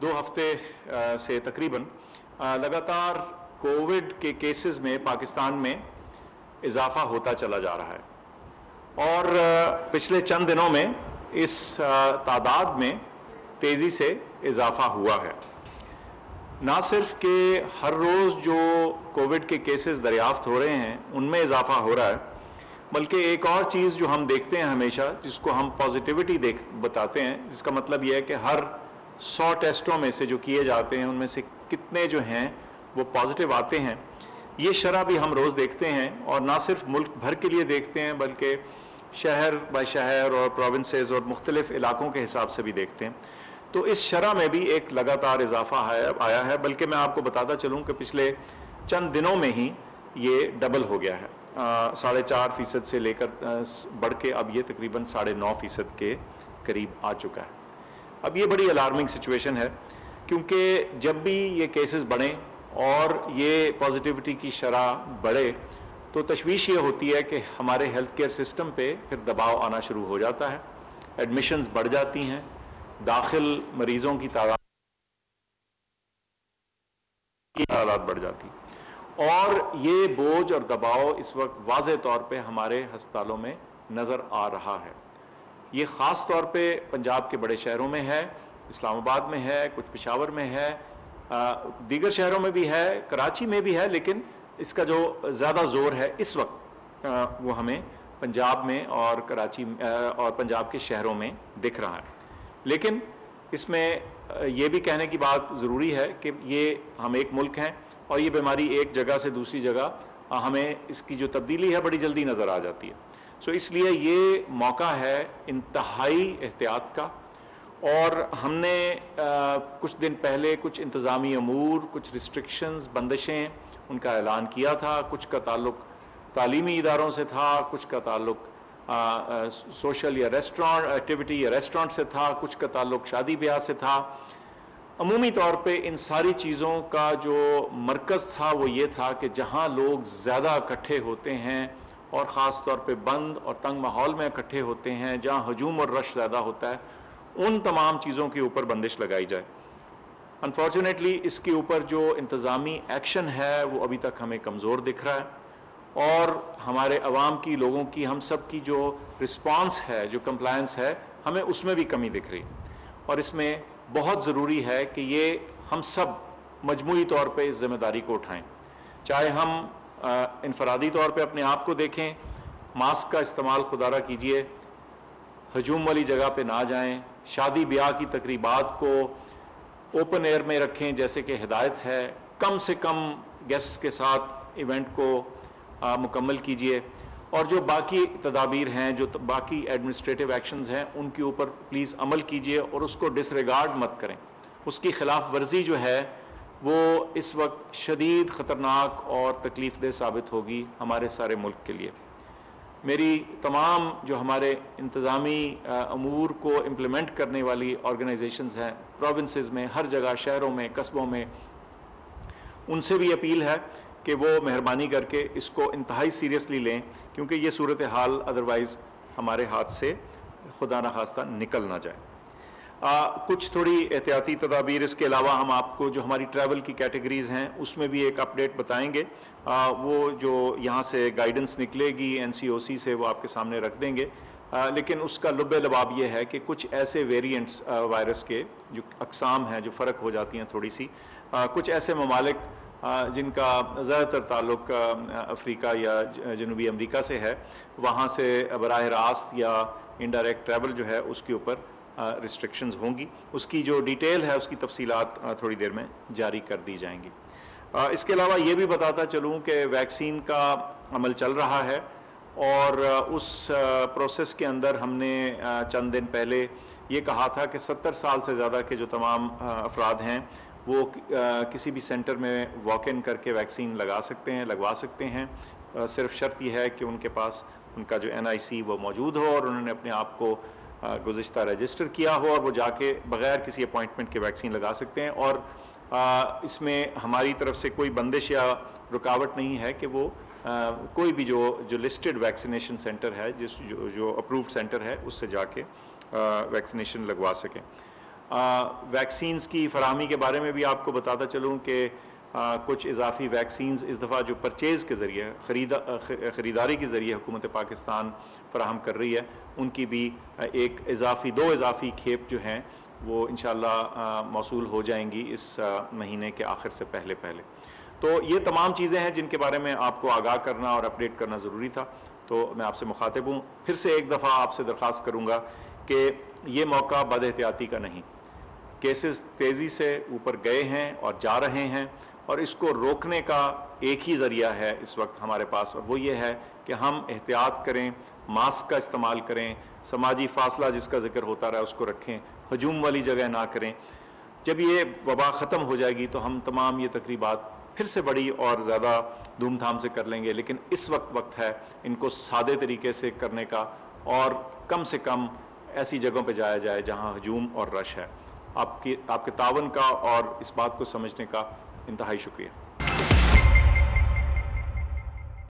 2 हफ्ते से तकरीबन लगातार कोविड के केसेस में पाकिस्तान में इजाफ़ा होता चला जा रहा है और पिछले चंद दिनों में इस तादाद में तेज़ी से इजाफ़ा हुआ है। ना सिर्फ कि हर रोज़ जो कोविड के केसेस दरियाफ़्त हो रहे हैं उनमें इजाफ़ा हो रहा है, बल्कि एक और चीज़ जो हम देखते हैं हमेशा, जिसको हम पॉजिटिविटी बताते हैं, जिसका मतलब यह है कि हर 100 टेस्टों में से जो किए जाते हैं उनमें से कितने जो हैं वो पॉजिटिव आते हैं। ये शरह भी हम रोज़ देखते हैं और ना सिर्फ मुल्क भर के लिए देखते हैं बल्कि शहर बाय शहर और प्रोविंसेस और मुख्तलिफ़ इलाकों के हिसाब से भी देखते हैं। तो इस शरह में भी एक लगातार इजाफ़ा आया है, बल्कि मैं आपको बताता चलूँ कि पिछले चंद दिनों में ही ये डबल हो गया है। 4.5% से लेकर बढ़ के अब ये तकरीबन 9.5% के करीब आ चुका है। अब ये बड़ी अलार्मिंग सिचुएशन है, क्योंकि जब भी ये केसेस बढ़ें और ये पॉजिटिविटी की शरह बढ़े तो तशवीश ये होती है कि हमारे हेल्थ केयर सिस्टम पे फिर दबाव आना शुरू हो जाता है, एडमिशन्स बढ़ जाती हैं, दाखिल मरीज़ों की तादाद बढ़ जाती है और ये बोझ और दबाव इस वक्त वाज़ेह तौर पे हमारे हस्पतालों में नज़र आ रहा है। ये ख़ास तौर पे पंजाब के बड़े शहरों में है, इस्लामाबाद में है, कुछ पेशावर में है, दीगर शहरों में भी है, कराची में भी है, लेकिन इसका जो ज़्यादा ज़ोर है इस वक्त वो हमें पंजाब में और कराची और पंजाब के शहरों में दिख रहा है। लेकिन इसमें ये भी कहने की बात ज़रूरी है कि ये हम एक मुल्क हैं और ये बीमारी एक जगह से दूसरी जगह हमें इसकी जो तब्दीली है बड़ी जल्दी नज़र आ जाती है। सो इसलिए ये मौका है इंतहाई एहतियात का। और हमने कुछ दिन पहले कुछ इंतज़ामी अमूर, कुछ रिस्ट्रिक्शंस, बंदिशें, उनका ऐलान किया था। कुछ का ताल्लुक़ तालीमी इदारों से था, कुछ का ताल्लुक़ सोशल या रेस्टोरेंट एक्टिविटी या रेस्टोरेंट से था, कुछ का ताल्लुक़ शादी ब्याह से था। अमूमी तौर पे इन सारी चीज़ों का जो मरकज़ था वो ये था कि जहाँ लोग ज़्यादा इकट्ठे होते हैं और ख़ास तौर पे बंद और तंग माहौल में इकट्ठे होते हैं, जहाँ हजूम और रश ज़्यादा होता है, उन तमाम चीज़ों के ऊपर बंदिश लगाई जाए। अनफॉर्चुनेटली इसके ऊपर जो इंतज़ामी एक्शन है वो अभी तक हमें कमज़ोर दिख रहा है और हमारे अवाम की, लोगों की, हम सब की जो रिस्पांस है, जो कंप्लायंस है, हमें उसमें भी कमी दिख रही। और इसमें बहुत ज़रूरी है कि ये हम सब मजमूई तौर पे इस ज़िम्मेदारी को उठाएं। चाहे हम इनफरादी तौर पे अपने आप को देखें, मास्क का इस्तेमाल खुदारा कीजिए, हजूम वाली जगह पे ना जाएं, शादी ब्याह की तकरीबात को ओपन एयर में रखें जैसे कि हिदायत है, कम से कम गेस्ट के साथ इवेंट को मुकम्मल कीजिए और जो बाकी तदाबीर हैं, जो बाकी एडमिनिस्ट्रेटिव एक्शंस हैं, उनके ऊपर प्लीज़ अमल कीजिए और उसको डिसरिगार्ड मत करें। उसकी खिलाफ वर्जी जो है वो इस वक्त शदीद ख़तरनाक और तकलीफ़ देह साबित होगी हमारे सारे मुल्क के लिए। मेरी तमाम जो हमारे इंतज़ामी अमूर को इम्प्लीमेंट करने वाली ऑर्गेनाइजेशंस हैं प्रोविंसेस में, हर जगह, शहरों में, कस्बों में, उनसे भी अपील है कि वो मेहरबानी करके इसको इंतहाई सीरियसली लें, क्योंकि ये सूरत हाल अदरवाइज़ हमारे हाथ से खुदा न खास्ता निकल ना जाए। कुछ थोड़ी एहतियाती तदाबीर इसके अलावा हम आपको जो हमारी ट्रैवल की कैटेगरीज़ हैं उसमें भी एक अपडेट बताएंगे। वो जो यहाँ से गाइडेंस निकलेगी NCOC से वो आपके सामने रख देंगे। लेकिन उसका लुब्बे लबाब ये है कि कुछ ऐसे वेरिएंट्स वायरस के जो अक़साम हैं, जो फ़र्क हो जाती हैं थोड़ी सी, कुछ ऐसे ममालिक जिनका ज़्यादातर ताल्लुक़ अफ्रीका या जनूबी अमरीका से है, वहाँ से बराह रास्त या इनडायरेक्ट ट्रैवल जो है उसके ऊपर रिस्ट्रिक्शंस होंगी। उसकी जो डिटेल है, उसकी तफसीलात थोड़ी देर में जारी कर दी जाएंगी। इसके अलावा ये भी बताता चलूँ कि वैक्सीन का अमल चल रहा है और उस प्रोसेस के अंदर हमने चंद दिन पहले ये कहा था कि 70 साल से ज़्यादा के जो तमाम अफराद हैं वो किसी भी सेंटर में वॉक इन करके वैक्सीन लगवा सकते हैं। सिर्फ शर्त यह है कि उनके पास उनका जो NIC वो मौजूद हो और उन्होंने अपने आप को गुज़िश्ता रजिस्टर किया हो और वो जाके बग़ैर किसी अपॉइंटमेंट के वैक्सीन लगा सकते हैं। और इसमें हमारी तरफ से कोई बंदिश या रुकावट नहीं है कि वो कोई भी जो लिस्टेड वैक्सीनेशन सेंटर है, जो अप्रूव्ड सेंटर है, उससे जाके वैक्सीनेशन लगवा सकें। ویکسینز کی فراہمی کے بارے میں بھی آپ کو بتاتا چلوں کہ کچھ اضافی ویکسینز اس دفعہ جو پرچیز کے ذریعے خریداری کے ذریعے حکومت پاکستان فراہم کر رہی ہے، ان کی بھی دو اضافی کھیپ جو ہیں وہ انشاءاللہ موصول ہو جائیں گی اس مہینے کے آخر سے پہلے۔ تو یہ تمام چیزیں ہیں جن کے بارے میں آپ کو آگاہ کرنا اور اپڈیٹ کرنا ضروری تھا، تو میں آپ سے مخاطب ہوں۔ پھر سے ایک دفعہ آپ سے درخواست کروں گا کہ یہ موقع بد احتیاطی کا نہیں، کیسز تیزی سے اوپر گئے ہیں اور جا رہے ہیں، اور اس کو روکنے کا ایک ہی ذریعہ ہے اس وقت ہمارے پاس، اور وہ یہ ہے کہ ہم احتیاط کریں، ماسک کا استعمال کریں، سماجی فاصلہ جس کا ذکر ہوتا رہا اس کو رکھیں، ہجوم والی جگہ نہ کریں۔ جب یہ وبا ختم ہو جائے گی تو ہم تمام یہ تقریبات پھر سے بڑی اور زیادہ دھوم دھام سے کر لیں گے، لیکن اس وقت ہے ان کو سادے طریقے سے کرنے کا، اور کم سے کم ایسی جگہوں پہ جایا جائے جہاں ہجوم اور رش ہے۔ آپ کے تعاون کا اور اس بات کو سمجھنے کا انتہائی شکریہ۔